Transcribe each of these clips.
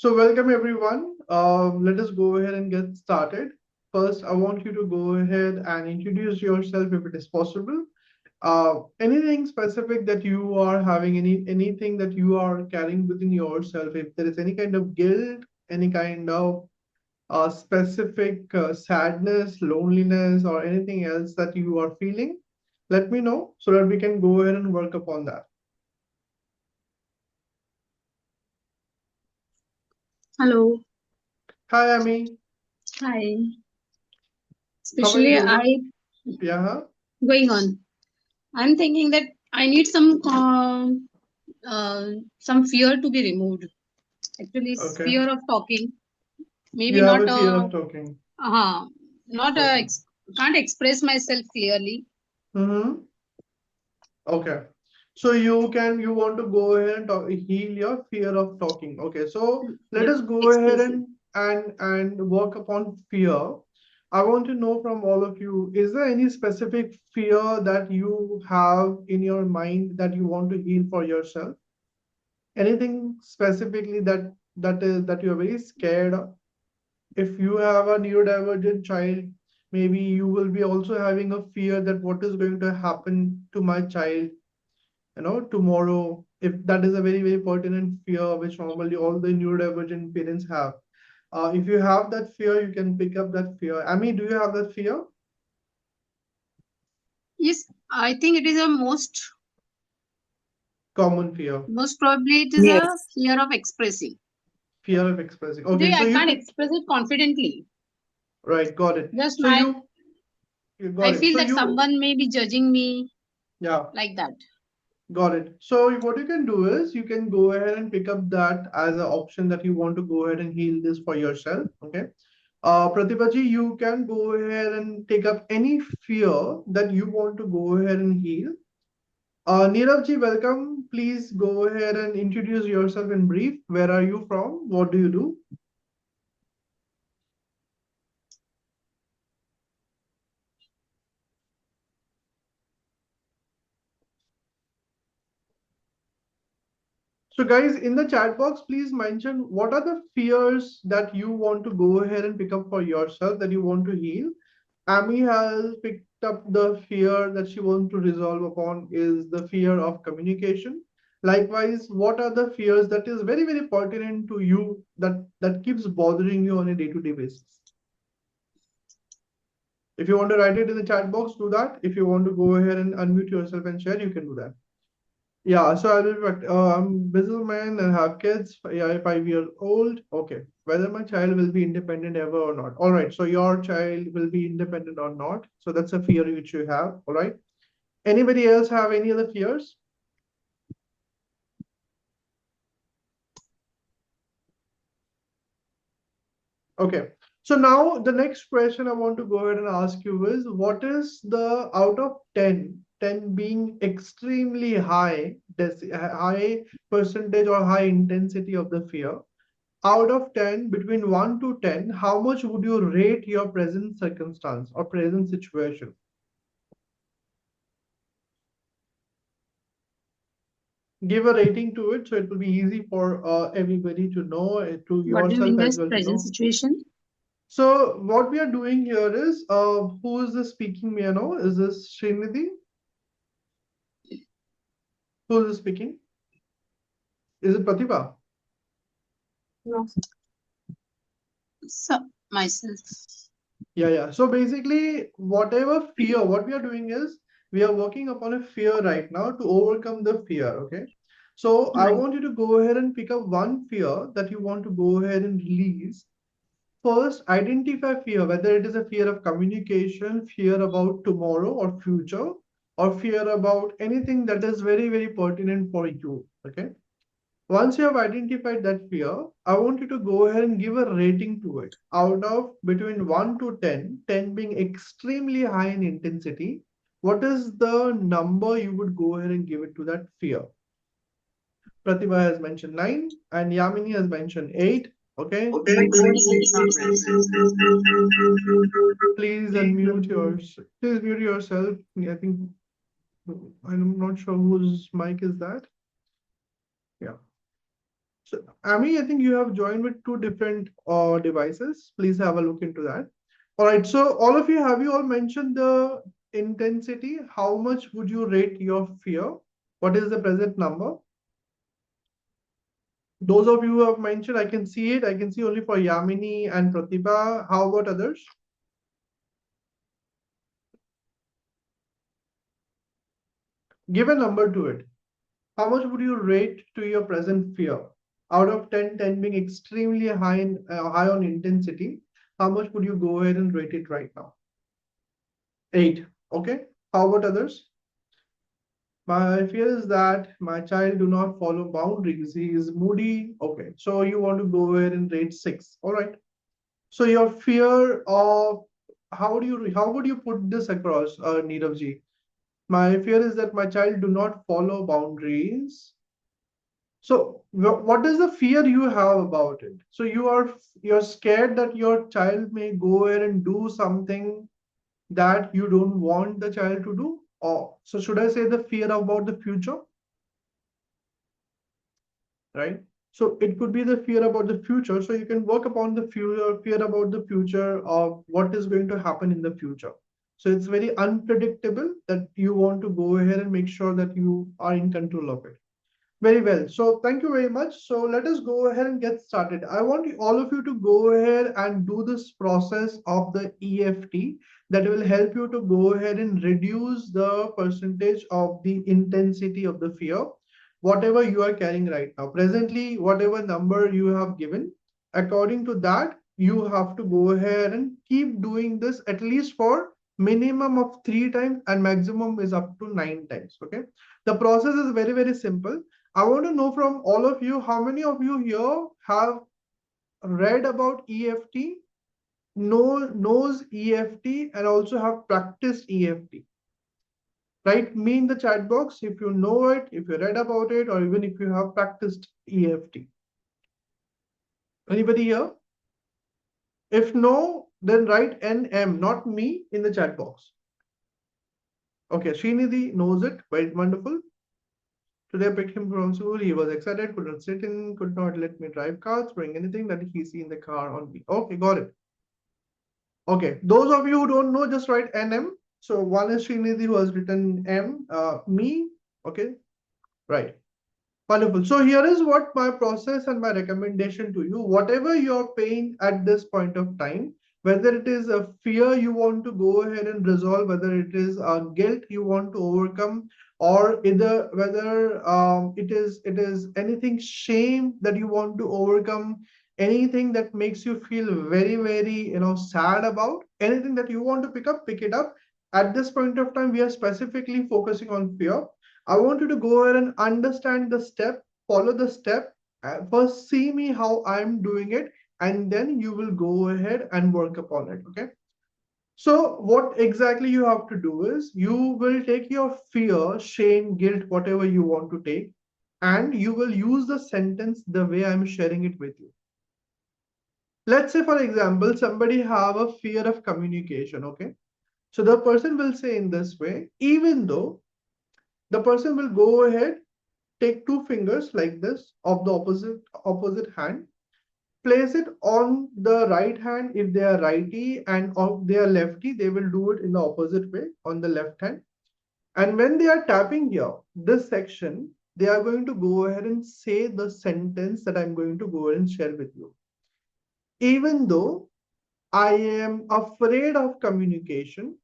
So welcome everyone. Let us go ahead and get started. First, I want you to go ahead and introduce yourself if it is possible. Anything specific that you are having, anything that you are carrying within yourself, if there is any kind of guilt, any kind of specific sadness, loneliness, or anything else that you are feeling, let me know so that we can go ahead and work upon that. Hello. Hi, Amy. Hi. How are you Especially doing? I Yeah. going on. I'm thinking that I need uh, some fear to be removed. Actually, it's Okay. fear of talking. You Maybe have not a fear of talking. not Okay. can't express myself clearly. Mm-hmm. Okay. So you want to go ahead and heal your fear of talking. Okay. So let Yep. us go ahead Expressing. and work upon fear. I want to know from all of you, is there any specific fear that you have in your mind that you want to heal for yourself? Anything specifically that you're very scared of? If you have a neurodivergent child, maybe you will be also having a fear that what is going to happen to my child, tomorrow. If that is a very, very pertinent fear, which normally all the neurodivergent parents have. If you have that fear, you can pick up that fear. Amy, do you have that fear? Yes, I think it is a Common fear, most probably it is a Yes. fear of expressing. fear of expressing. Okay, Today so I you can't can, express it confidently. right, got it. Just So my you I got it. feel So that someone may be judging me yeah. like that. Got it. So what you can do is you can go ahead and pick up that as an option that you want to go ahead and heal this for yourself. Okay. Pratibhaji, you can go ahead and take up any fear that you want to go ahead and heal. Neeravji, welcome. Please go ahead and introduce yourself in brief. Where are you from? What do you do? So guys, in the chat box, please mention what are the fears that you want to go ahead and pick up for yourself that you want to heal. Amy has picked up the fear that she wants to resolve upon is the fear of communication. Likewise, what are the fears that is very, very pertinent to you that keeps bothering you on a day-to-day basis? If you want to write it in the chat box, do that. If you want to go ahead and unmute yourself and share, you can do that. Yeah, so I will. I'm businessman and have kids. Yeah, 5 years old. Okay, whether my child will be independent ever or not. All right. So your child will be independent or not. So that's a fear which you have. All right. Anybody else have any other fears? Okay. So now the next question I want to go ahead and ask you is, what is the out of 10, 10 being extremely high, high percentage or high intensity of the fear? Out of 10, between 1 to 10, how much would you rate your present circumstance or present situation? Give a rating to it so it will be easy for everybody to know, to What do you mean yourself by as well to present know. situation? So what we are doing here is, who is this speaking? May I know? Is this Srinidhi? Who is this speaking? Is it Pratibha? No. So myself. Yeah, yeah. So basically, whatever fear, what we are doing is we are working upon a fear right now to overcome the fear. Okay. So I Right. want you to go ahead and pick up one fear that you want to go ahead and release. First, identify fear, whether it is a fear of communication, fear about tomorrow or future, or fear about anything that is very, very pertinent for you. Okay. Once you have identified that fear, I want you to go ahead and give a rating to it. Out of between 1 to 10, 10 being extremely high in intensity, what is the number you would go ahead and give it to that fear? Pratibha has mentioned 9 and Yamini has mentioned 8. Okay. Please unmute yours. Please mute yourself. I think I'm not sure whose mic is that. Yeah. So, Amy, I think you have joined with two different devices. Please have a look into that. All right. So, all of you, have you all mentioned the intensity? How much would you rate your fear? What is the present number? Those of you who have mentioned, I can see it. I can see only for Yamini and Pratibha. How about others? Give a number to it. How much would you rate to your present fear? Out of 10, 10 being extremely high on intensity, how much would you go ahead and rate it right now? 8. Okay. How about others? My fear is that my child do not follow boundaries. He is moody. Okay. So you want to go ahead and rate 6. All right. So your fear of how would you put this across, Neerav ji? My fear is that my child do not follow boundaries. So what is the fear you have about it? So you're scared that your child may go ahead and do something that you don't want the child to do? Or so should I say the fear about the future, right? So it could be the fear about the future. So you can work upon the fear about the future of what is going to happen in the future. So it's very unpredictable that you want to go ahead and make sure that you are in control of it. Very well. So thank you very much. So let us go ahead and get started. I want all of you to go ahead and do this process of the EFT that will help you to go ahead and reduce the percentage of the intensity of the fear, whatever you are carrying right now. Presently, whatever number you have given, according to that, you have to go ahead and keep doing this at least for minimum of 3 times and maximum is up to 9 times. Okay. The process is very, very simple. I want to know from all of you, how many of you here have read about EFT, knows EFT, and also have practiced EFT? Write me in the chat box if you know it, if you read about it, or even if you have practiced EFT. Anybody here? If no, then write NM, not me, in the chat box. Okay, Srinidhi knows it. Very wonderful. Today I picked him from school. He was excited, could not sit in, could not let me drive cars, bring anything that he see in the car on me. Okay, got it. Okay, those of you who don't know, just write NM. So one is Srinidhi who has written M, me. Okay, right. Wonderful. So here is what my process and my recommendation to you. Whatever you're paying at this point of time, whether it is a fear you want to go ahead and resolve, whether it is a guilt you want to overcome, or either whether it is anything shame that you want to overcome, anything that makes you feel very, very sad about, anything that you want to pick up, pick it up. At this point of time, we are specifically focusing on fear. I want you to go ahead and understand the step, follow the step, first see me how I'm doing it, and then you will go ahead and work upon it. Okay. So, what exactly you have to do is you will take your fear, shame, guilt, whatever you want to take, and you will use the sentence the way I'm sharing it with you. Let's say, for example, somebody have a fear of communication. Okay. So the person will say in this way, even though the person will go ahead, take two fingers like this of the opposite hand, place it on the right hand if they are righty, and if they are lefty, they will do it in the opposite way on the left hand. And when they are tapping here, this section, they are going to go ahead and say the sentence that I'm going to go ahead and share with you. Even though I am afraid of communication,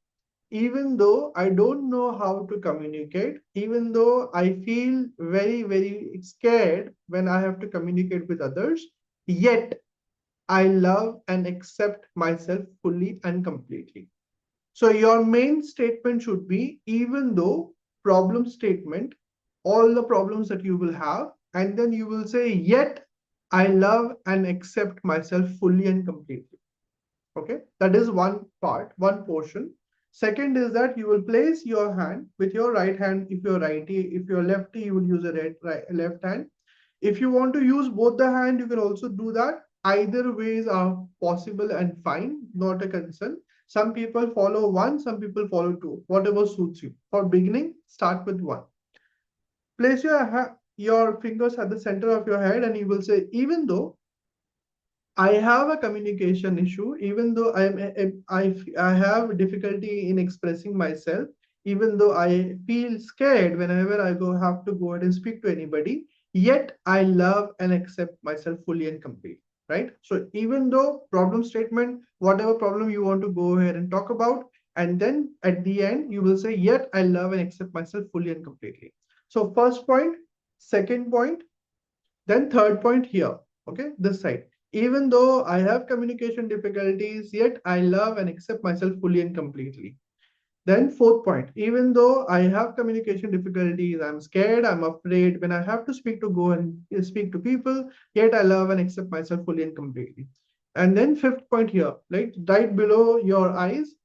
even though I don't know how to communicate, even though I feel very, very scared when I have to communicate with others, yet I love and accept myself fully and completely. So your main statement should be, even though problem statement, all the problems that you will have, and then you will say, yet I love and accept myself fully and completely. Okay, that is one part, one portion. Second is that you will place your hand with your right hand if you're righty. If you're lefty, you will use a left hand. If you want to use both the hand, you can also do that. Either ways are possible and fine, not a concern. Some people follow one, some people follow two, whatever suits you. For beginning, start with one. Place your fingers at the center of your head and you will say, even though I have a communication issue, even though I have difficulty in expressing myself, even though I feel scared whenever I have to go ahead and speak to anybody, yet I love and accept myself fully and completely. Right? So even though problem statement, whatever problem you want to go ahead and talk about, and then at the end you will say, yet I love and accept myself fully and completely. So first point, second point, then third point here, okay, this side. Even though I have communication difficulties, yet I love and accept myself fully and completely. Then fourth point, even though I have communication difficulties, I'm scared, I'm afraid when I have to speak to go and speak to people, yet I love and accept myself fully and completely. And then fifth point here, right below your eyes,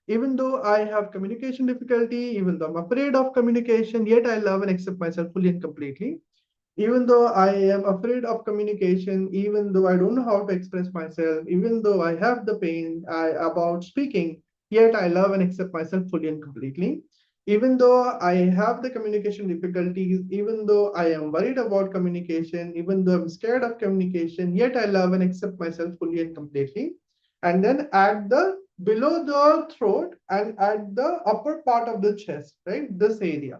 even though I have communication difficulty, even though I'm afraid of communication, yet I love and accept myself fully and completely. Even though I am afraid of communication, even though I don't know how to express myself, even though I have the pain about speaking, yet I love and accept myself fully and completely. Even though I have the communication difficulties, even though I am worried about communication, even though I'm scared of communication, yet I love and accept myself fully and completely. And then at the below the throat and at the upper part of the chest, right? This area.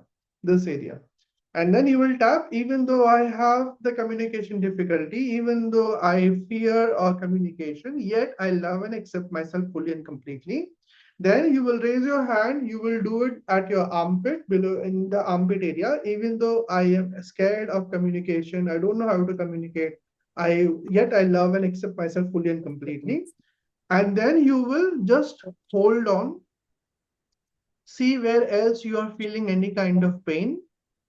And then you will tap, even though I have the communication difficulty, even though I fear or communication, yet I love and accept myself fully and completely. Then you will raise your hand, you will do it at your armpit, below in the armpit area, even though I am scared of communication, I don't know how to communicate. Yet I love and accept myself fully and completely. And then you will just hold on. See where else you are feeling any kind of pain.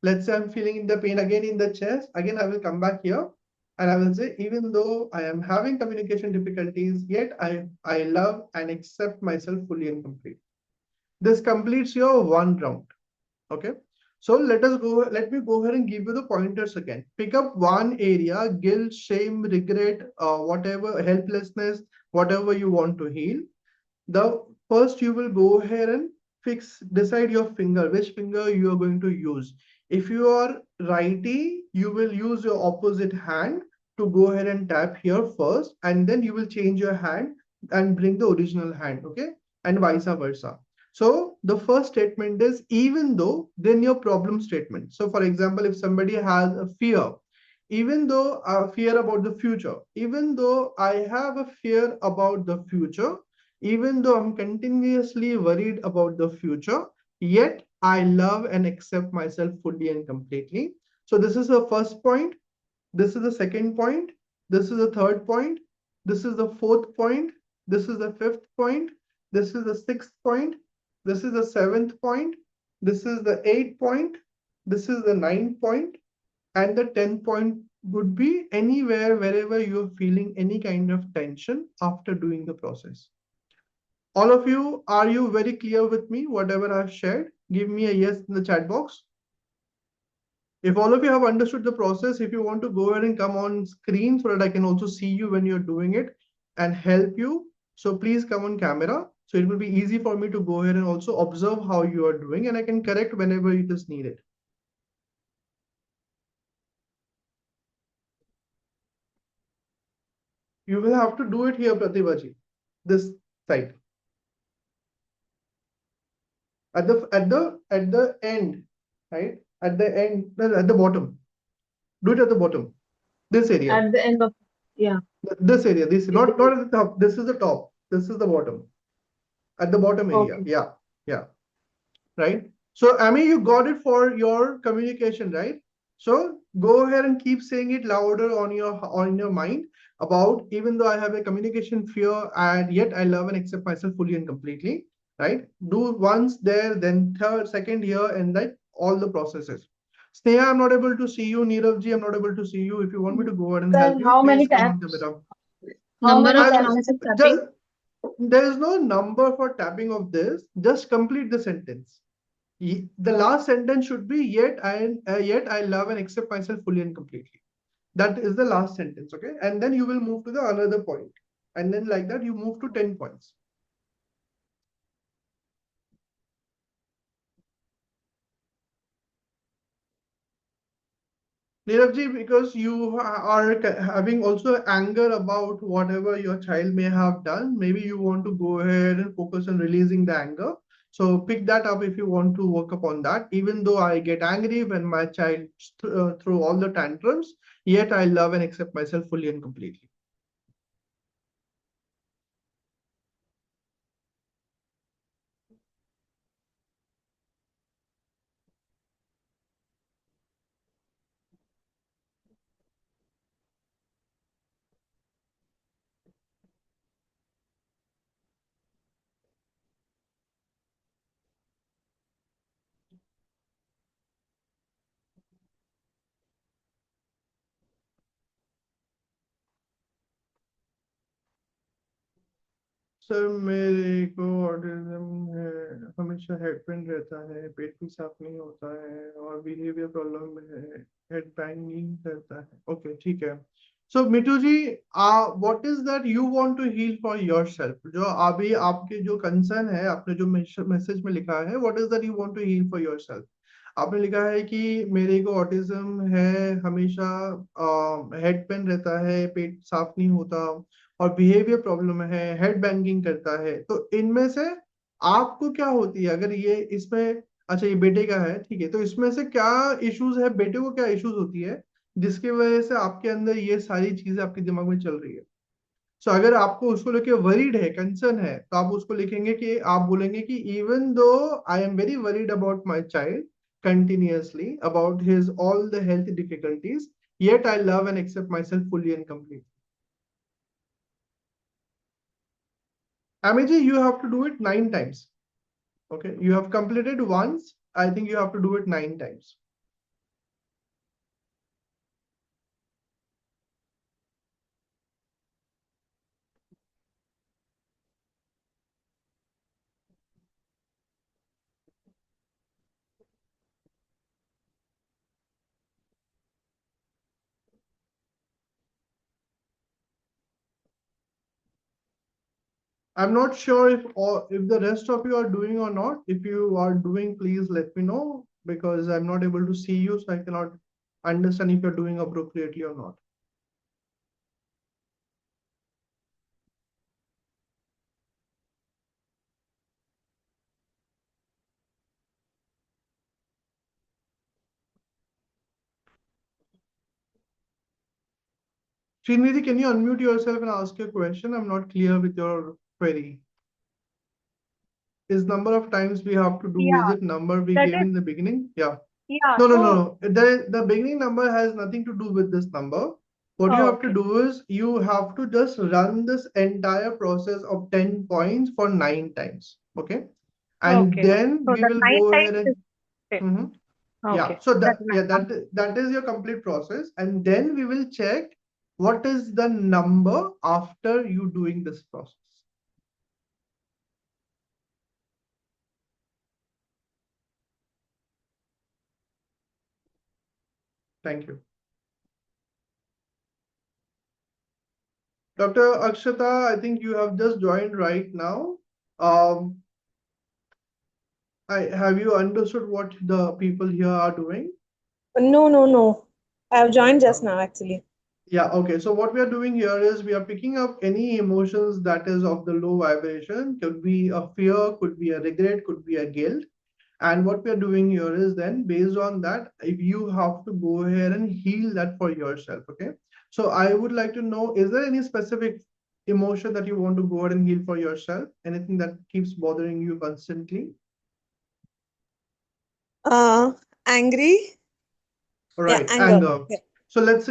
Let's say I'm feeling the pain again in the chest. Again, I will come back here and I will say, even though I am having communication difficulties, yet I love and accept myself fully and completely. This completes your one round. Okay. So let me go ahead and give you the pointers again. Pick up one area, guilt, shame, regret, whatever, helplessness, whatever you want to heal. The first you will go ahead and decide your finger, which finger you are going to use. If you are righty, you will use your opposite hand to go ahead and tap here first, and then you will change your hand and bring the original hand, okay, and vice versa. So the first statement is, even though, then your problem statement. So for example, if somebody has a fear, even though a fear about the future, even though I have a fear about the future, even though I'm continuously worried about the future, yet I love and accept myself fully and completely. So this is the first point. This is the second point. This is the third point. This is the fourth point. This is the fifth point. This is the sixth point. This is the seventh point. This is the eighth point. This is the ninth point. And the 10th point would be anywhere, wherever you're feeling any kind of tension after doing the process. All of you, are you very clear with me? Whatever I've shared, give me a yes in the chat box. If all of you have understood the process, if you want to go ahead and come on screen so that I can also see you when you're doing it and help you, so please come on camera. So it will be easy for me to go ahead and also observe how you are doing, and I can correct whenever it is needed. You will have to do it here, Pratibhaji, this side. At the end, right? At the end, no, at the bottom. Do it at the bottom. This area. At the end of, yeah. This area. This not at the top. This is the top. This is the bottom. At the bottom area. Okay. Yeah. Yeah. Right. So Amy, you got it for your communication, right? So go ahead and keep saying it louder on your mind about, even though I have a communication fear and yet I love and accept myself fully and completely. Right? Do once there, then third, second here, and like all the processes. Sneha, I'm not able to see you. Neeravji, I'm not able to see you. If you want me to go ahead and help Then you, how please many come on taps? camera. How Number many of I taps? chances of just tapping. there is no number for tapping of this. Just complete the sentence. The last sentence should be, yet I love and accept myself fully and completely. That is the last sentence, okay? And then you will move to the another point, and then like that you move to 10 points. Neerajji, because you are having also anger about whatever your child may have done, maybe you want to go ahead and focus on releasing the anger. So pick that up if you want to work upon that. Even though I get angry when my child throw all the tantrums, yet I love and accept myself fully and completely. Sir मेरे को autism है, हमेशा head pen रहता है, पेट भी साफ नहीं होता है और बिहेवियर प्रॉब्लम है, हेड बैंगिंग करता है। ओके, ठीक है। So Mithu ji, what is that you want to heal for yourself? जो अभी आपके जो कंसर्न है, आपने जो मैसेज में लिखा है, what is that you want to heal for yourself? आपने लिखा है कि मेरे को ऑटिज्म है, हमेशा हेड पेन रहता है, पेट साफ नहीं होता और बिहेवियर प्रॉब्लम है, हेड बैंगिंग करता है। तो इनमें से आपको क्या होती है? अगर ये इसमें, अच्छा ये बेटे का है, ठीक है, तो इसमें से क्या इश्यूज है, बेटे को क्या इश्यूज होती है जिसकी वजह से आपके अंदर ये सारी चीजें आपके दिमाग में चल रही है? सो अगर आपको उसको लेके वरीड है, कंसर्न है, तो आप उसको लिखेंगे कि आप बोलेंगे कि even though I am very worried about my child continuously about his all the health difficulties, yet I love and accept myself fully and completely. Amiji, you have to do it 9 times. Okay, you have completed once. I think you have to do it 9 times. I'm not sure if the rest of you are doing or not. If you are doing, please let me know because I'm not able to see you, so I cannot understand if you're doing appropriately or not. Srinidhi, can you unmute yourself and ask your question? I'm not clear with your query. Is number of times we have to do, is Yeah, it number we that gave is, in the beginning? Yeah. yeah. No, no, no, So, no. The beginning number has nothing to do with this number. What you oh, have to okay, do is you have to just run this entire process of 10 points for 9 times. Okay. And okay. then So we the will nine go times ahead is and okay. Mhm. Yeah. Okay, So that's that, yeah, that is your complete process. And then we will check what is the number after you doing this process. Thank you. Dr. Akshata, I think you have just joined right now. Um, have you understood what the people here are doing? No, no, no. I've joined just No. now, actually. Yeah, okay. So what we are doing here is we are picking up any emotions that is of the low vibration. Could be a fear, could be a regret, could be a guilt. And what we are doing here is then based on that, if you have to go ahead and heal that for yourself. Okay. So I would like to know, is there any specific emotion that you want to go ahead and heal for yourself? Anything that keeps bothering you constantly? Uh, Angry? All Yeah, right, anger. anger. Yeah. So let's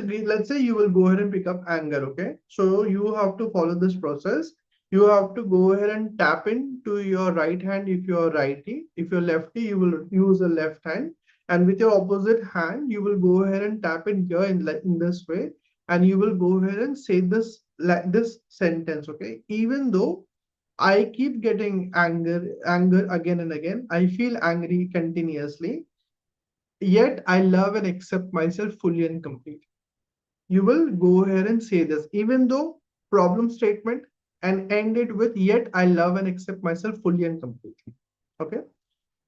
say you will go ahead and pick up anger, okay? So you have to follow this process. You have to go ahead and tap into your right hand if you're righty. If you're lefty, you will use the left hand. And with your opposite hand, you will go ahead and tap in here in this way. And you will go ahead and say this like this sentence, okay? Even though I keep getting anger again and again, I feel angry continuously. Yet I love and accept myself fully and completely. You will go ahead and say this, even though problem statement, and end it with yet I love and accept myself fully and completely. Okay.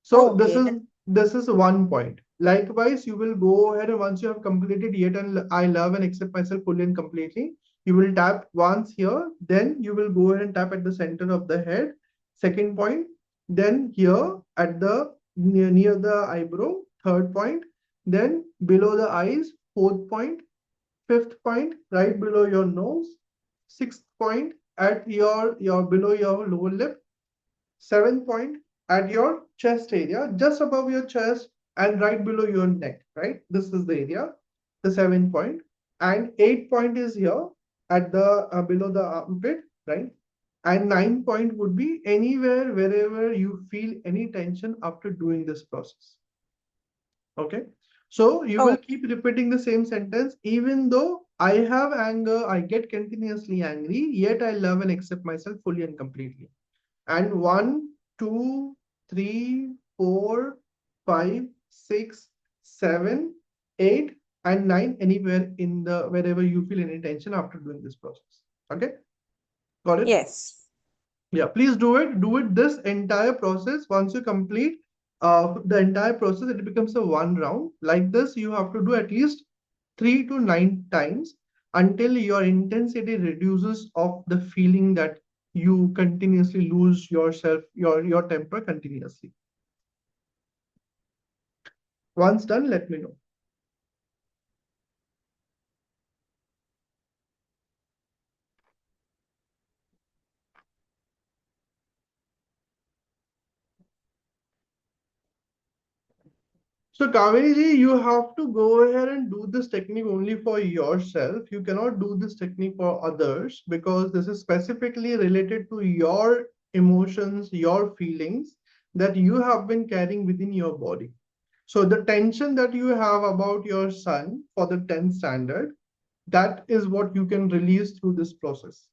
So Okay. this is one point. Likewise, you will go ahead and once you have completed yet and I love and accept myself fully and completely, you will tap once here, then you will go ahead and tap at the center of the head, second point, then here at the near the eyebrow, third point, then below the eyes, fourth point, fifth point, right below your nose, sixth point at your below your lower lip, seventh point at your chest area, just above your chest and right below your neck, right? This is the area, the seventh point. And eighth point is here at the below the armpit, right? And ninth point would be anywhere, wherever you feel any tension after doing this process. Okay. So you will Oh, keep repeating the same sentence, even though I have anger, I get continuously angry, yet I love and accept myself fully and completely. And 1, 2, 3, 4, 5, 6, 7, 8, and 9, anywhere in the wherever you feel any tension after doing this process. Okay, got it? yes. Yeah, please do it. Do it this entire process. Once you complete the entire process, it becomes a one round. Like this, you have to do at least 3 to 9 times until your intensity reduces of the feeling that you continuously lose yourself, your temper continuously. Once done, let me know. So Kaveri ji, you have to go ahead and do this technique only for yourself. You cannot do this technique for others because this is specifically related to your emotions, your feelings that you have been carrying within your body. So the tension that you have about your son for the 10th standard, that is what you can release through this process.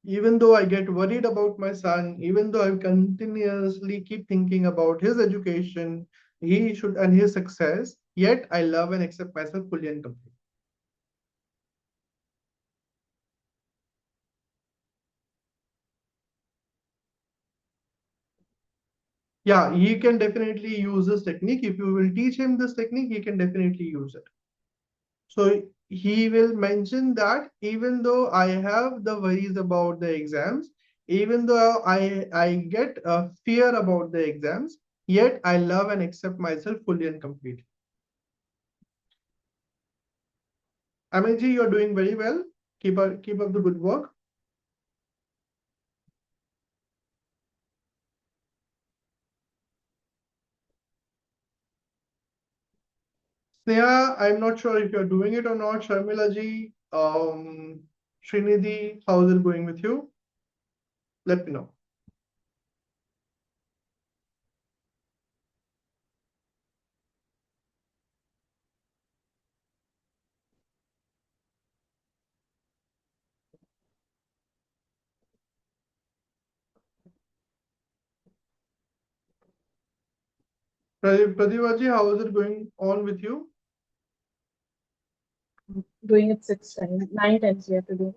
Even though I get worried about my son, even though I continuously keep thinking about his education, he should and his success, yet I love and accept myself fully and completely. Yeah, he can definitely use this technique. If you will teach him this technique, he can definitely use it. So he will mention that even though I have the worries about the exams, even though I get a fear about the exams, yet I love and accept myself fully and completely. Ameji, you're doing very well. Keep up the good work. Sneha, I'm not sure if you're doing it or not. Sharmila ji, Srinidhi, how's it going with you? Let me know. Pratibha ji, how is it going on with you? Doing it 6 times, 9 times we have to do.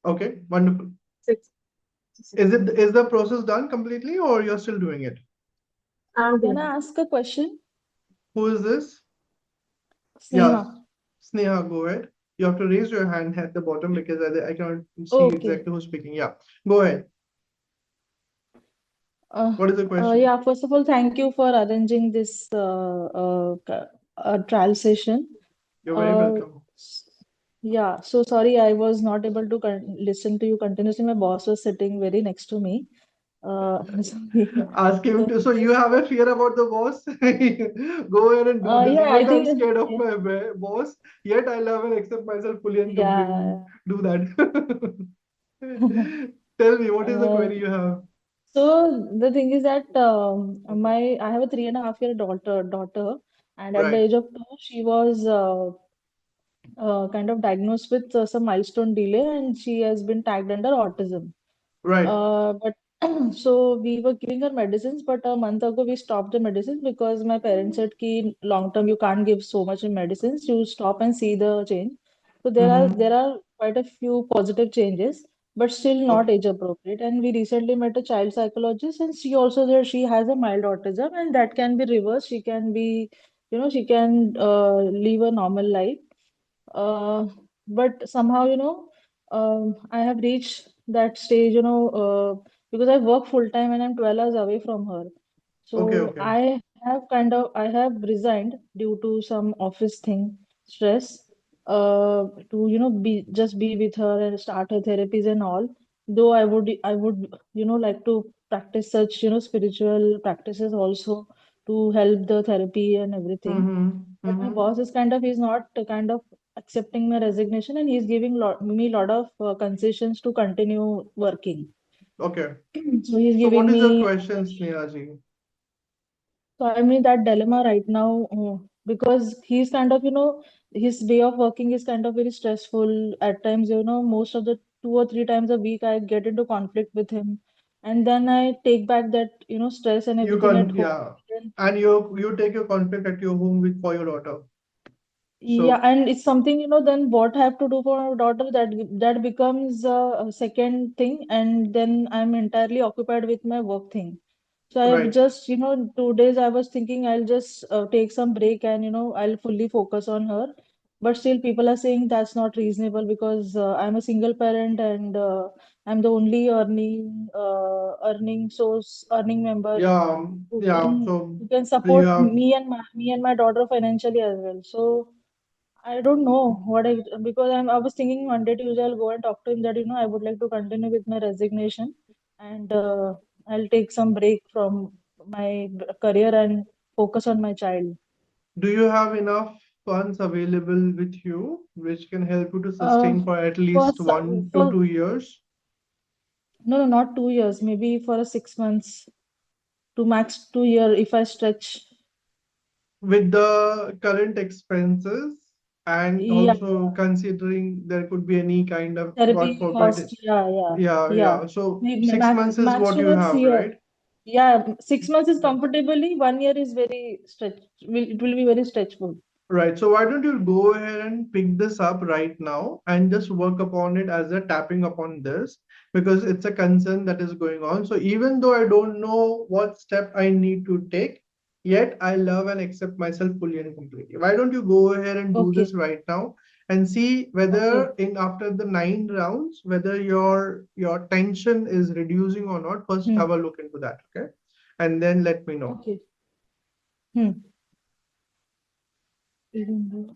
Okay, wonderful. Six. Is the process done completely or you're still doing it? I'm Can doing I it. ask a question? Who is this? Sneha. Yes, Sneha, go ahead. You have to raise your hand at the bottom because I cannot see Okay. exactly who's speaking. Yeah, go ahead. What is the question? Yeah, first of all, thank you for arranging this trial session. You're very welcome. Yeah, so sorry I was not able to listen to you continuously. My boss was sitting very next to me. Sorry. Ask him So to. So you just, have a fear about the boss? Go ahead and do this. yeah, I Even though I'm think, scared of my boss, yet I love and accept myself fully and completely. yeah. Do that. Tell me, what is the Uh, query you have? so the thing is that I have a 3.5 year daughter, and at the Right, age of 2, she was kind of diagnosed with some milestone delay, and she has been tagged under autism. right. But so we were giving her medicines, but a month ago we stopped the medicines because my parents said ki long term you can't give so much in medicines. You stop and see the change. So there are Mm-hmm. there are quite a few positive changes. but still Okay. not age appropriate. And we recently met a child psychologist, and she also said she has a mild autism, and that can be reversed. She can be, she can live a normal life. Uh, but somehow, I have reached that stage, because I work full time and I'm 12 hours away from her. Okay, So okay. I have resigned due to some office thing, stress, to, be with her and start her therapies and all. Though I would, like to practice such, spiritual practices also to help the therapy and everything. Mm-hmm. But my Mm-hmm. boss is he's not kind of accepting my resignation, and he's giving me lot of concessions to continue working. Okay. So he's So what giving is your me, question, Sneha? so I'm in that dilemma right now, because he's his way of working is kind of very stressful. At times, most of the 2 or 3 times a week, I get into conflict with him. And then I take back that, stress and You everything at can, home. yeah. And you take your conflict at your home with for your daughter. Yeah, So and it's something, then what I have to do for our daughter, that becomes a second thing, and then I'm entirely occupied with my work thing. So I've right. just, 2 days I was thinking I'll just take some break and, I'll fully focus on her. But still, people are saying that's not reasonable because I'm a single parent and I'm the only earning source, earning member Yeah, who yeah. can So who can you support have me and my daughter financially as well. So. I don't know because I was thinking Monday, Tuesday, I'll go and talk to him that, I would like to continue with my resignation and I'll take some break from my career and focus on my child. do you have enough funds available with you which can help you to Uh, sustain for at for, least so- one to for 2 years? no, not 2 years, maybe for a 6 months to max 2 year if I stretch. With the current expenses and Yeah, also yeah. considering there could be any kind of, God Therapy forbid, cost, yeah, yeah, yeah, yeah. yeah. So six Max, months is max what you towards have, year. right? Yeah, 6 months is Yeah. comfortably. 1 year is very stretch. It will be very stretchful. Right. So why don't you go ahead and pick this up right now and just work upon it as a tapping upon this because it's a concern that is going on. So even though I don't know what step I need to take, yet I love and accept myself fully and completely. Why don't you go ahead and do this Okay, right now and see okay, whether in after the 9 rounds, whether your tension is reducing or not. First, hmm, have a look into that, okay? And then let me know. okay, hmm. Even though-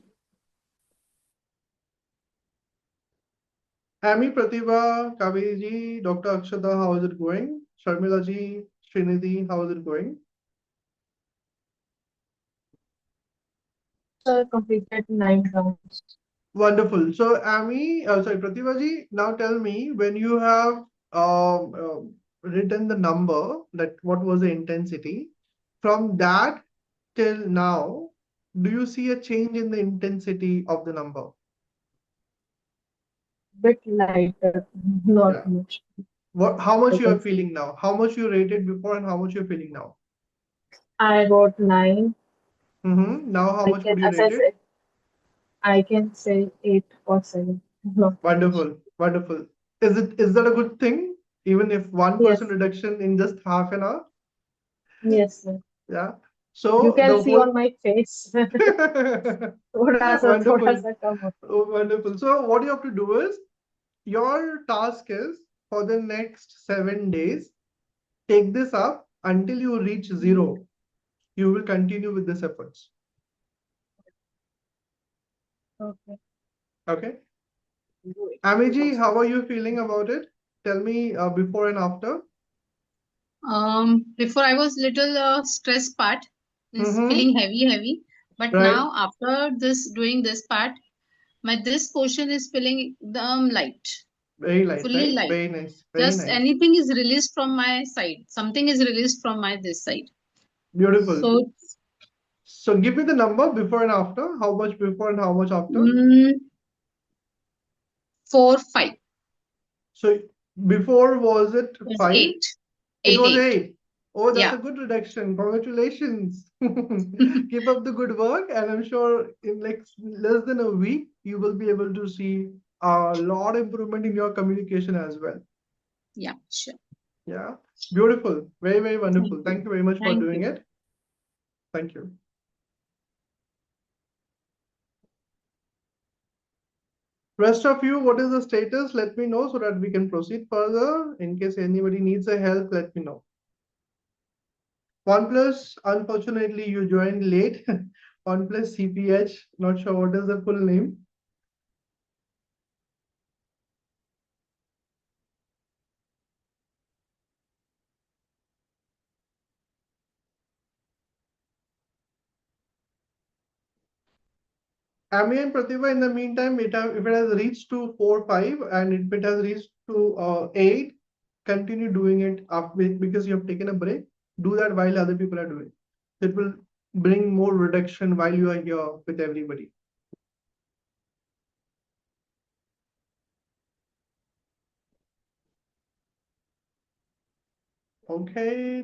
Amy, Pratibha, Kaveri ji, Dr. Akshata, how is it going? Sharmila ji, Srinidhi, how is it going? sir completed 9 rounds. Wonderful. So, Amy, sorry, Pratibha ji, now tell me when you have written the number, that what was the intensity, from that till now, do you see a change in the intensity of the number? Bit lighter, not Yeah. much. How I much you are can say. feeling now? How much you rated before and how much you're feeling now? I got 9. Now, how I much can, would you as I rate it? said, I can say 8 or 7. Not much. Wonderful, wonderful. Is that a good thing? Even if 1% Yes, reduction in just half an hour? yes, sir. Yeah. You So can the see on whole my face. थोड़ा wonderful, सा कम हो. wonderful. So what you have to do is your task is for the next 7 days, take this up until you reach zero. You will continue with this efforts. Okay. Okay. Amiji, how are you feeling about it? Tell me before and after. Before I was little stress part, is Mm-hmm. feeling heavy, but Right. now after this doing this part, my this portion is feeling light, Very light, fully right? light. Very nice. Very Just nice. anything is released from my side. Something is released from my this side. Beautiful. So So give me the number before and after. How much before and how much after? mm, 4, 5 So before was it was 5? 8, It 8, was 8. 8. Oh, that's Yeah. a good reduction. Congratulations. Keep up the good work, and I'm sure in like less than a week you will be able to see a lot improvement in your communication as well. Yeah, sure. Yeah, beautiful. Very, very wonderful. Thank you very much for Thank doing you. it. Thank you. Rest of you, what is the status? Let me know so that we can proceed further. In case anybody needs a help, let me know. OnePlus, unfortunately, you joined late. OnePlus CPH, not sure what is the full name. Ami and Pratibha, in the meantime, if it has reached to 4, 5, and if it has reached to 8, continue doing it after, because you have taken a break. Do that while other people are doing. It will bring more reduction while you are here with everybody. Okay.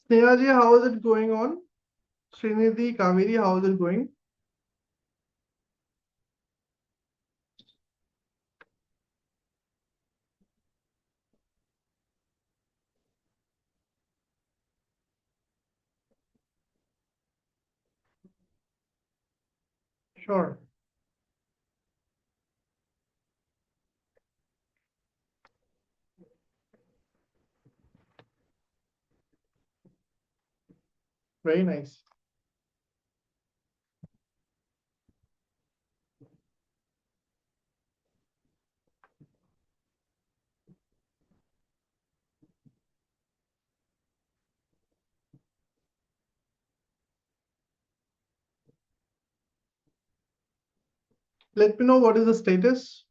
Snehaji, how is it going on? Srinidhi, Kaveri, how is it going? Sure. Very nice. Let me know what is the status.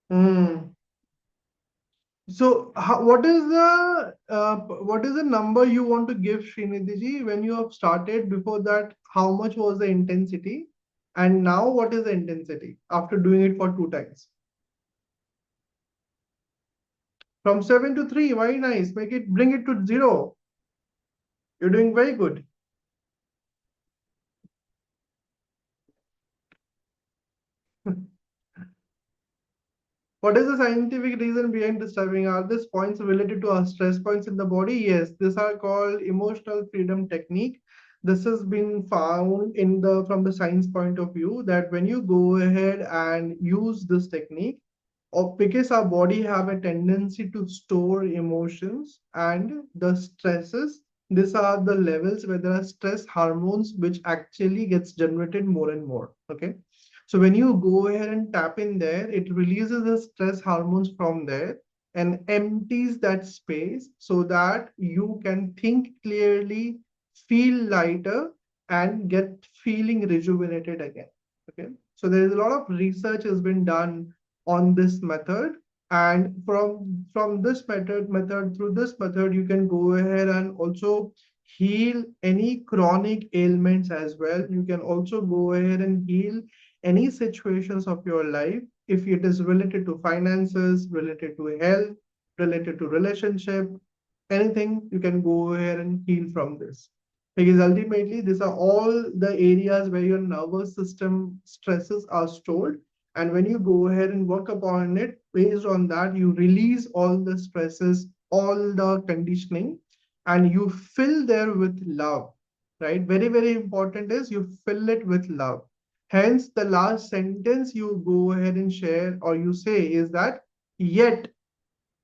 Hmm. So, what is the number you want to give Srinidhi ji when you have started? Before that, how much was the intensity, and now what is the intensity after doing it for 2 times? From 7 to 3, very nice. Bring it to 0. You're doing very good. What is the scientific reason behind disturbing? Are these points related to our stress points in the body? Yes, these are called emotional freedom technique. This has been found in the from the science point of view that when you go ahead and use this technique, or because our body have a tendency to store emotions and the stresses, these are the levels where there are stress hormones which actually gets generated more and more. Okay. So when you go ahead and tap in there, it releases the stress hormones from there and empties that space so that you can think clearly, feel lighter, and get feeling rejuvenated again. Okay. So there is a lot of research has been done on this method, and from this method through this method you can go ahead and also heal any chronic ailments as well. You can also go ahead and heal any situations of your life, if it is related to finances, related to health, related to relationship, anything, you can go ahead and heal from this. Because ultimately, these are all the areas where your nervous system stresses are stored. And when you go ahead and work upon it, based on that, you release all the stresses, all the conditioning, and you fill there with love, right? Very, very important is you fill it with love. Hence, the last sentence you go ahead and share or you say is that, yet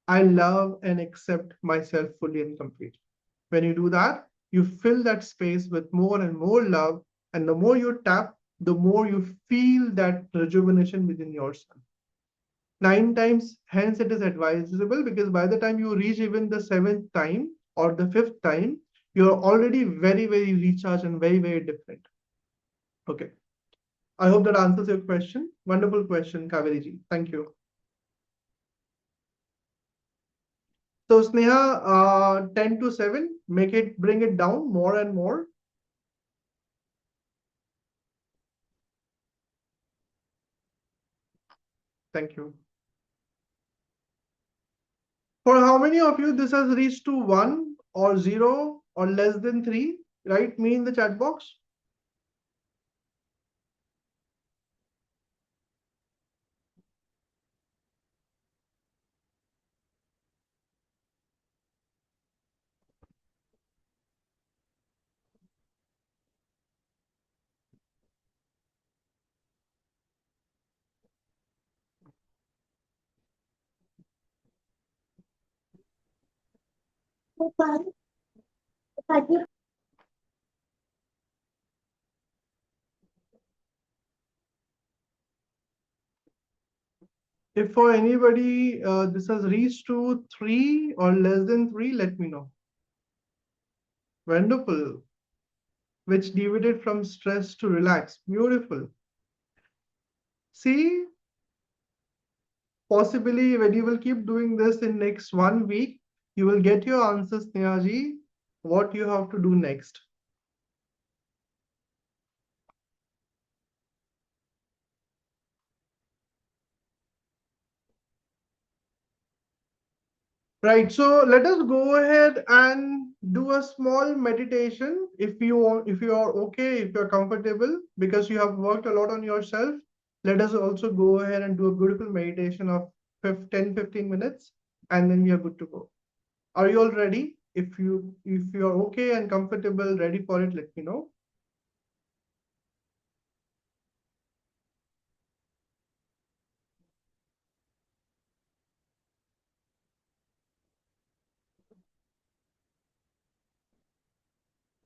I love and accept myself fully and completely. When you do that, you fill that space with more and more love. And the more you tap, the more you feel that rejuvenation within yourself. 9 times, hence it is advisable because by the time you reach even the 7th time or the 5th time, You're already very, very recharged and very, very different. Okay. I hope that answers your question. Wonderful question, Kaveri ji. Thank you. So Sneha, 10 to 7, bring it down more and more. Thank you. For how many of you this has reached to 1 or 0 or less than 3? Write me in the chat box. If for anybody this has reached to 3 or less than 3, let me know. Wonderful. Which deviated from stress to relax. Beautiful. See, possibly when you will keep doing this in next 1 week, you will get your answers, Snehaji, what you have to do next. Right, so let us go ahead and do a small meditation if you want, if you are okay, if you're comfortable, because you have worked a lot on yourself. Let us also go ahead and do a beautiful meditation of 10-15 minutes, and then we are good to go. Are you all ready? If you are okay and comfortable, ready for it, let me know.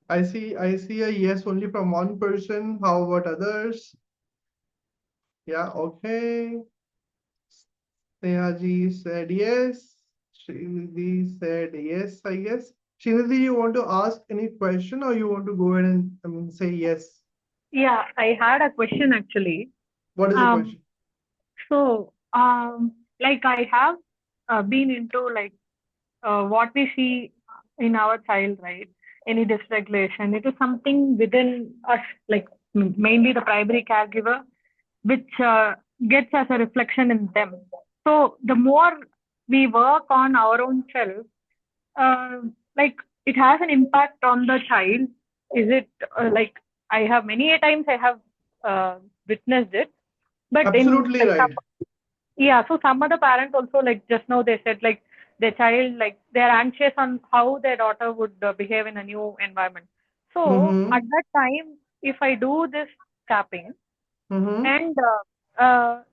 I see a yes only from one person. How about others? Yeah, okay. Snehaji said yes. Srinidhi said yes, I guess. Srinidhi, you want to ask any question or you want to go ahead and say yes? Yeah, I had a question actually. What is the Um, question? so, like I have been into like what we see in our child, right? Any dysregulation, it is something within us, like mainly the primary caregiver, which gets as a reflection in them. So the more we work on our own self, uh, like it has an impact on the child. Is it like I have many a times I have witnessed it, but in Absolutely like right. yeah, so some other parents also, like just now they said like their child, like they're anxious on how their daughter would behave in a new environment. So Mm-hmm. at that time, if I do this tapping Mm-hmm. and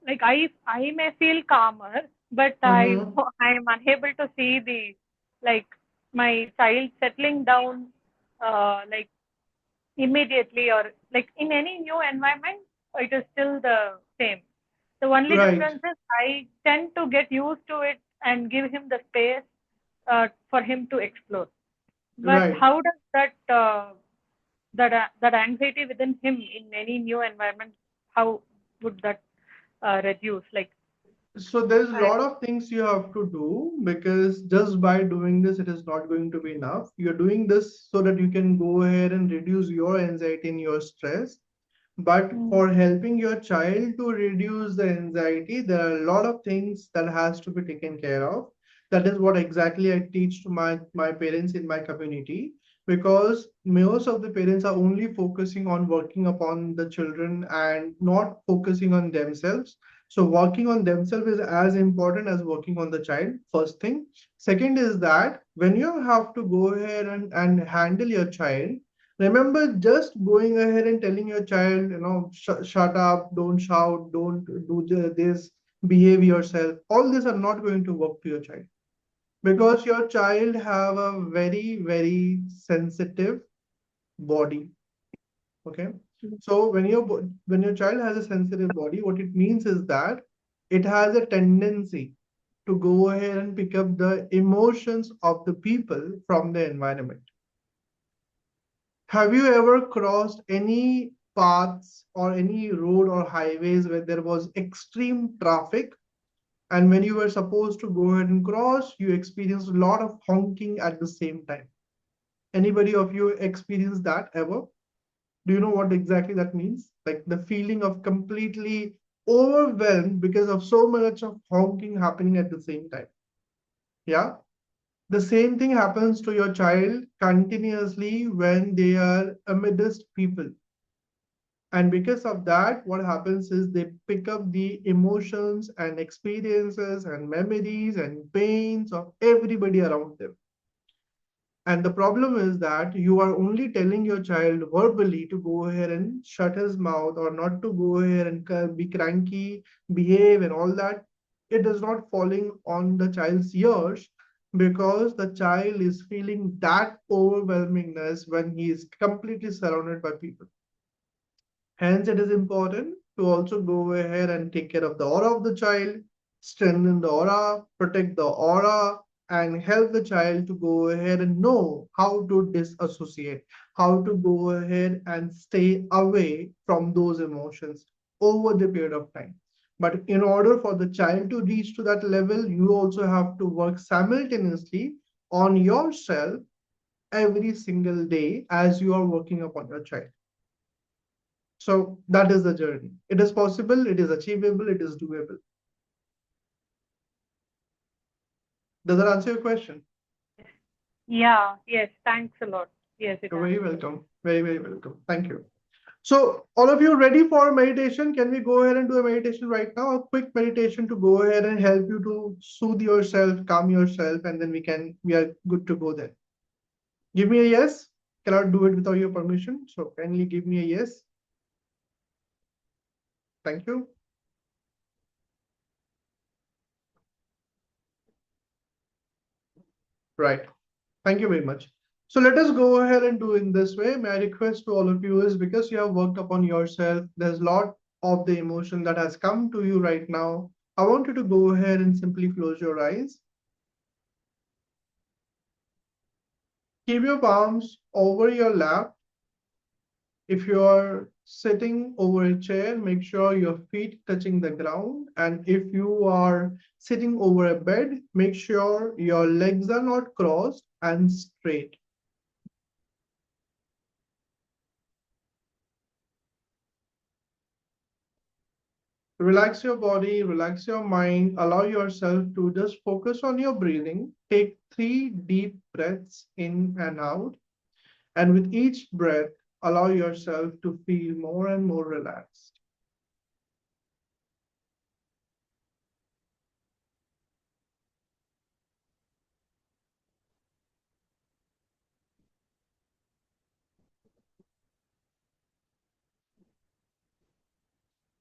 like I may feel calmer, but Mm-hmm. I am unable to see the like my child settling down like immediately, or like in any new environment, it is still the same. The only Right. difference is I tend to get used to it and give him the space for him to explore. But Right. how does that anxiety within him in any new environment, how would that reduce? Like, So there's a I, lot of things you have to do, because just by doing this, it is not going to be enough. You're doing this so that you can go ahead and reduce your anxiety and your stress. But mm, for helping your child to reduce the anxiety, there are a lot of things that has to be taken care of. That is what exactly I teach to my parents in my community, because most of the parents are only focusing on working upon the children and not focusing on themselves. So working on themselves is as important as working on the child, first thing. Second is that when you have to go ahead and handle your child, remember, just going ahead and telling your child, shut up, don't shout, don't do this, behave yourself. All these are not going to work to your child, because your child have a very, very sensitive body. Okay. So when your child has a sensitive body, what it means is that it has a tendency to go ahead and pick up the emotions of the people from the environment. Have you ever crossed any paths or any road or highways where there was extreme traffic? And when you were supposed to go ahead and cross, you experienced a lot of honking at the same time. Anybody of you experienced that ever? Do you know what exactly that means? Like the feeling of completely overwhelmed because of so much of honking happening at the same time. Yeah. The same thing happens to your child continuously when they are amidst people. And because of that, what happens is they pick up the emotions and experiences and memories and pains of everybody around them. And the problem is that you are only telling your child verbally to go ahead and shut his mouth or not to go ahead and be cranky, behave, and all that. It is not falling on the child's ears because the child is feeling that overwhelmingness when he is completely surrounded by people. Hence, it is important to also go ahead and take care of the aura of the child, strengthen the aura, protect the aura, and help the child to go ahead and know how to disassociate, how to go ahead and stay away from those emotions over the period of time. But in order for the child to reach to that level, you also have to work simultaneously on yourself every single day as you are working upon your child. So that is the journey. It is possible, it is achievable, it is doable. Does that answer your question? Yeah, yes, thanks a lot. Yes, it You're very answers. welcome. Very, very welcome. Thank you. So, all of you ready for meditation? Can we go ahead and do a meditation right now? A quick meditation to go ahead and help you to soothe yourself, calm yourself, and then we are good to go then. Give me a yes. Cannot do it without your permission. So, kindly give me a yes. Thank you. Right. Thank you very much. So let us go ahead and do in this way. My request to all of you is because you have worked upon yourself, there's a lot of the emotion that has come to you right now. I want you to go ahead and simply close your eyes. Keep your palms over your lap. If you are sitting over a chair, make sure your feet touching the ground. And if you are sitting over a bed, make sure your legs are not crossed and straight. Relax your body, relax your mind, allow yourself to just focus on your breathing. Take 3 deep breaths in and out. And with each breath, allow yourself to feel more and more relaxed.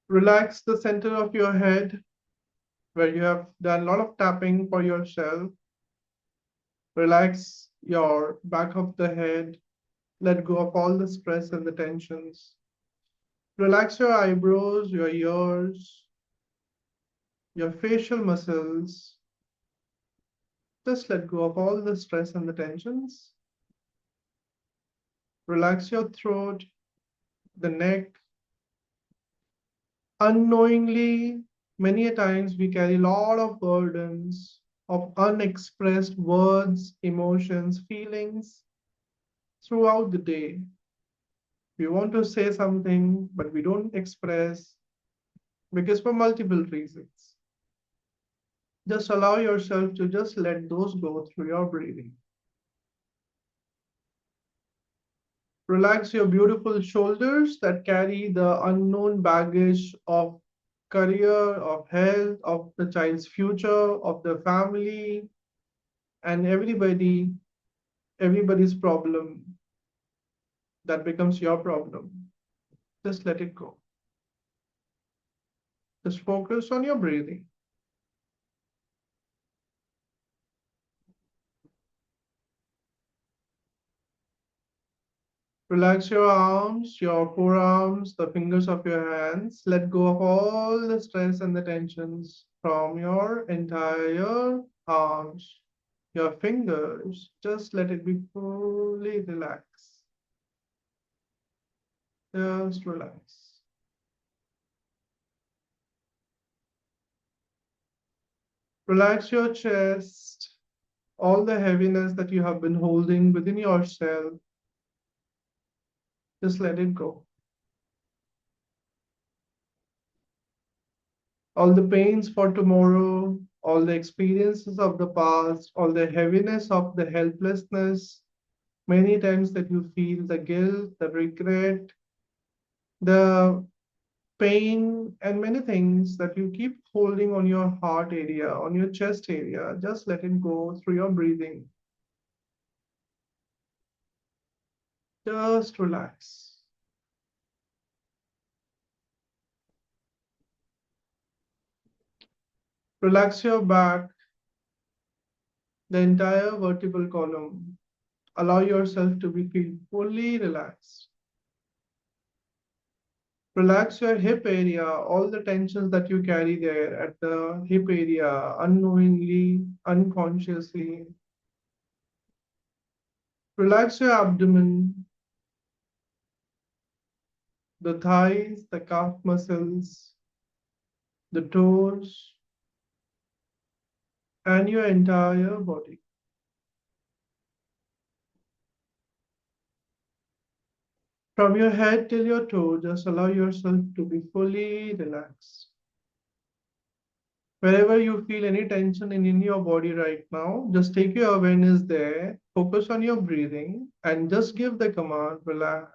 Relax the center of your head where you have done a lot of tapping for yourself. Relax your back of the head. Let go of all the stress and the tensions. Relax your eyebrows, your ears, your facial muscles. Just let go of all the stress and the tensions. Relax your throat, the neck. Unknowingly, many a times we carry a lot of burdens of unexpressed words, emotions, feelings throughout the day. We want to say something, but we don't express because for multiple reasons. Just allow yourself to just let those go through your breathing. Relax your beautiful shoulders that carry the unknown baggage of career, of health, of the child's future, of the family, and everybody's problem that becomes your problem. Just let it go. Just focus on your breathing. Relax your arms, your forearms, the fingers of your hands. Let go of all the stress and the tensions from your entire arms, your fingers. Just let it be fully relaxed. Just relax. Relax your chest, all the heaviness that you have been holding within yourself, just let it go. All the pains for tomorrow, all the experiences of the past, all the heaviness of the helplessness, many times that you feel the guilt, the regret, the pain, and many things that you keep holding on your heart area, on your chest area, just let it go through your breathing. Just relax. Relax your back, the entire vertebral column. Allow yourself to be feel fully relaxed. Relax your hip area, all the tensions that you carry there at the hip area, unknowingly, unconsciously. Relax your abdomen, the thighs, the calf muscles, the toes, and your entire body. From your head till your toe, just allow yourself to be fully relaxed. Wherever you feel any tension in your body right now, just take your awareness there, focus on your breathing, and just give the command, relax.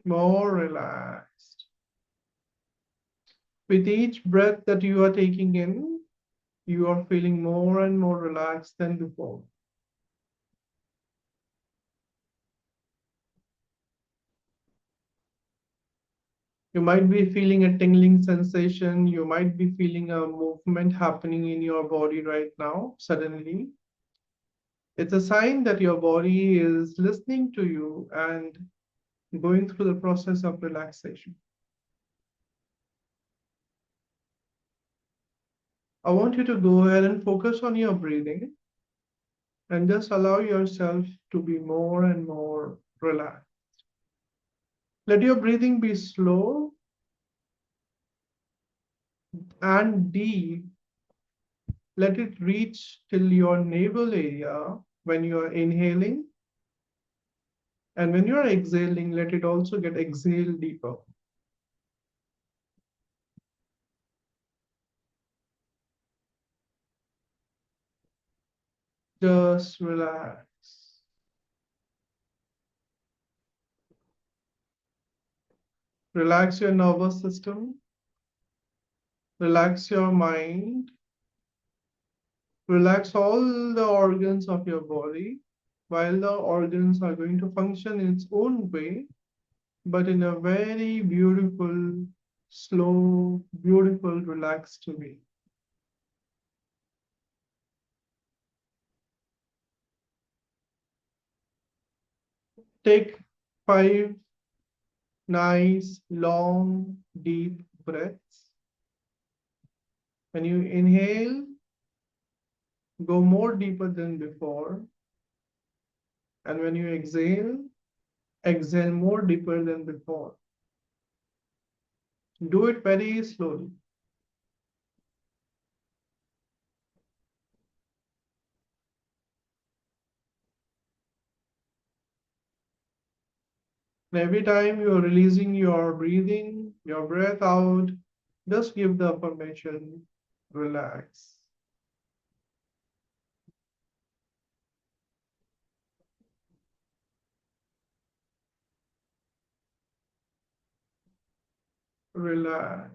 More relaxed. With each breath that you are taking in, you are feeling more and more relaxed than before. You might be feeling a tingling sensation. You might be feeling a movement happening in your body right now, suddenly. It's a sign that your body is listening to you and going through the process of relaxation. I want you to go ahead and focus on your breathing and just allow yourself to be more and more relaxed. Let your breathing be slow and deep. Let it reach till your navel area when you are inhaling. And when you are exhaling, let it also get exhaled deeper. Just relax. Relax your nervous system. Relax your mind. Relax all the organs of your body while the organs are going to function in its own way, but in a very beautiful, slow, beautiful, relaxed way. Take 5 nice, long, deep breaths. When you inhale, go more deeper than before. And when you exhale, exhale more deeper than before. Do it very slowly. And every time you're releasing your breathing, your breath out, just give the affirmation, relax. Relax.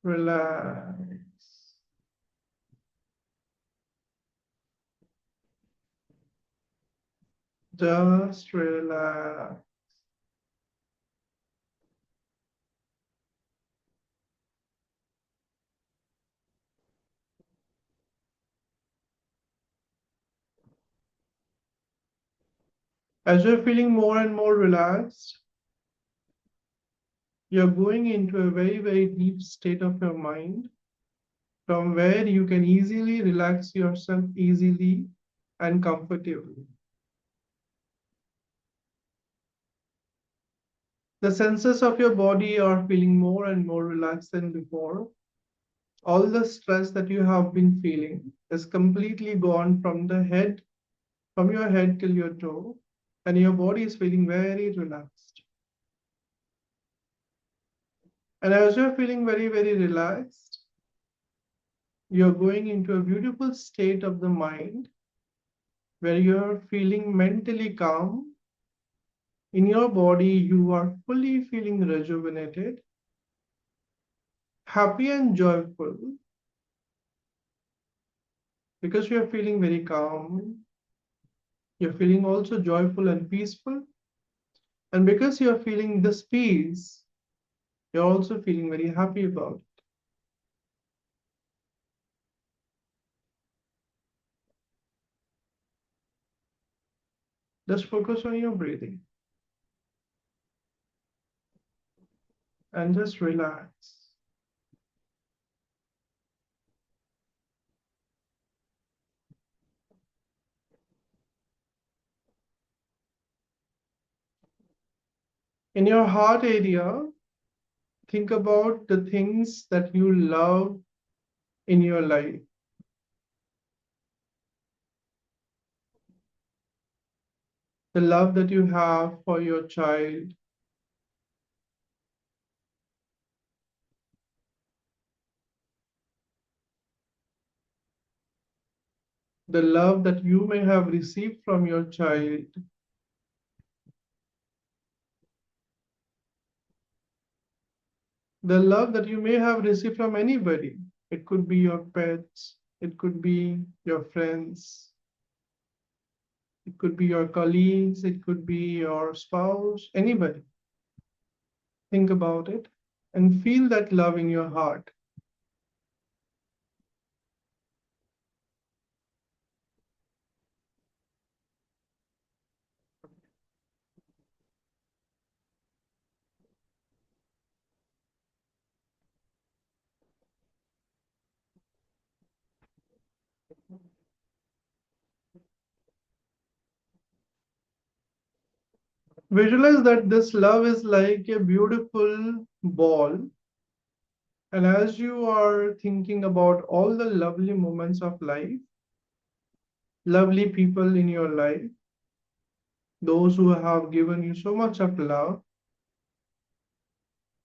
Relax. Just relax. As you're feeling more and more relaxed, you're going into a very, very deep state of your mind from where you can easily relax yourself easily and comfortably. The senses of your body are feeling more and more relaxed than before. All the stress that you have been feeling is completely gone from your head till your toe, and your body is feeling very relaxed. And as you're feeling very, very relaxed, you're going into a beautiful state of the mind where you're feeling mentally calm. In your body, you are fully feeling rejuvenated, happy, and joyful because you're feeling very calm. You're feeling also joyful and peaceful. And because you're feeling this peace, you're also feeling very happy about it. Just focus on your breathing and just relax. In your heart area, think about the things that you love in your life. The love that you have for your child, the love that you may have received from your child, the love that you may have received from anybody. It could be your pets, it could be your friends, it could be your colleagues, it could be your spouse, anybody. Think about it and feel that love in your heart. Visualize that this love is like a beautiful ball. And as you are thinking about all the lovely moments of life, lovely people in your life, those who have given you so much of love,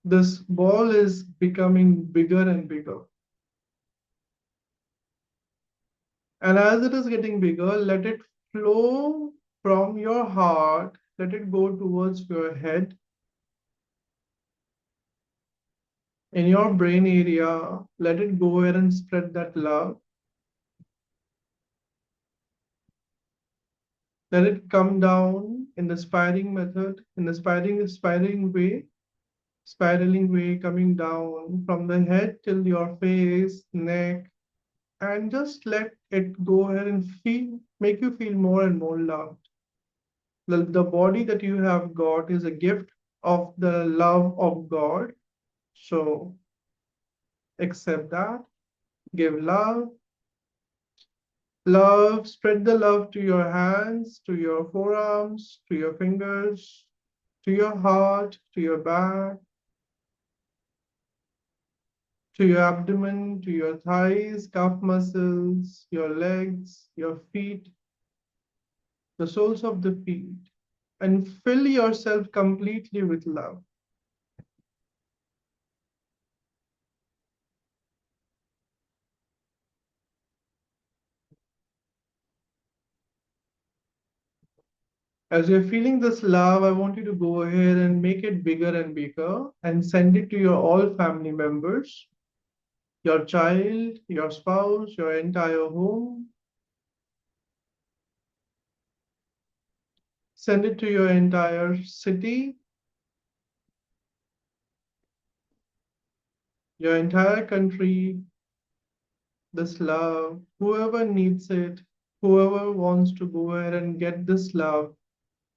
this ball is becoming bigger and bigger. And as it is getting bigger, let it flow from your heart, let it go towards your head. In your brain area, let it go ahead and spread that love. Let it come down in the spiraling method, in the spiraling way coming down from the head till your face, neck, and just let it go ahead and make you feel more and more loved. The body that you have got is a gift of the love of God. So accept that, give love, spread the love to your hands, to your forearms, to your fingers, to your heart, to your back, to your abdomen, to your thighs, calf muscles, your legs, your feet, the soles of the feet, and fill yourself completely with love. As you're feeling this love, I want you to go ahead and make it bigger and bigger and send it to your all family members, your child, your spouse, your entire home. Send it to your entire city, your entire country, this love, whoever needs it, whoever wants to go ahead and get this love,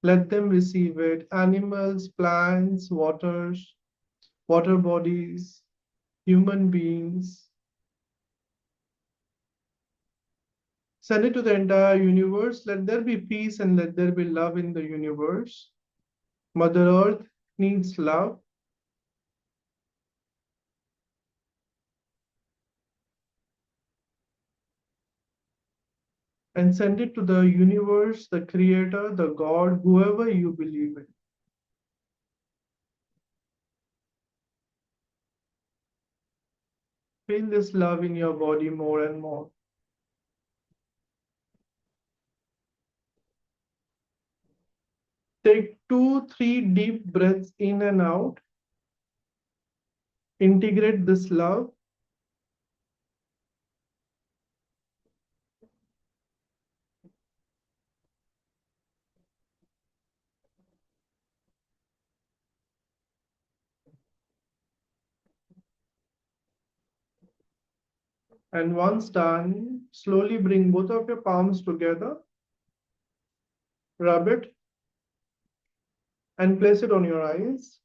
Let them receive it. Animals, plants, water bodies, human beings. Send it to the entire universe. Let there be peace and let there be love in the universe. Mother Earth needs love. And send it to the universe, the creator, the God, whoever you believe in. Feel this love in your body more and more. Take 2, 3 deep breaths in and out. Integrate this love. And once done, slowly bring both of your palms together, rub it, and place it on your eyes,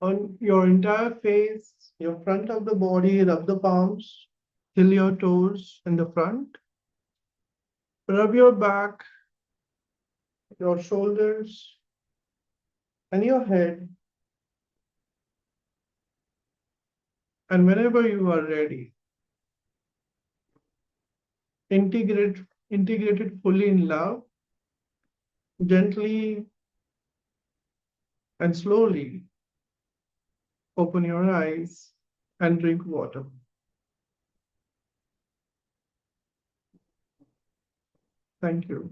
on your entire face, your front of the body, rub the palms, till your toes in the front. Rub your back, your shoulders, and your head. And whenever you are ready, integrate it fully in love, gently and slowly open your eyes and drink water. Thank you.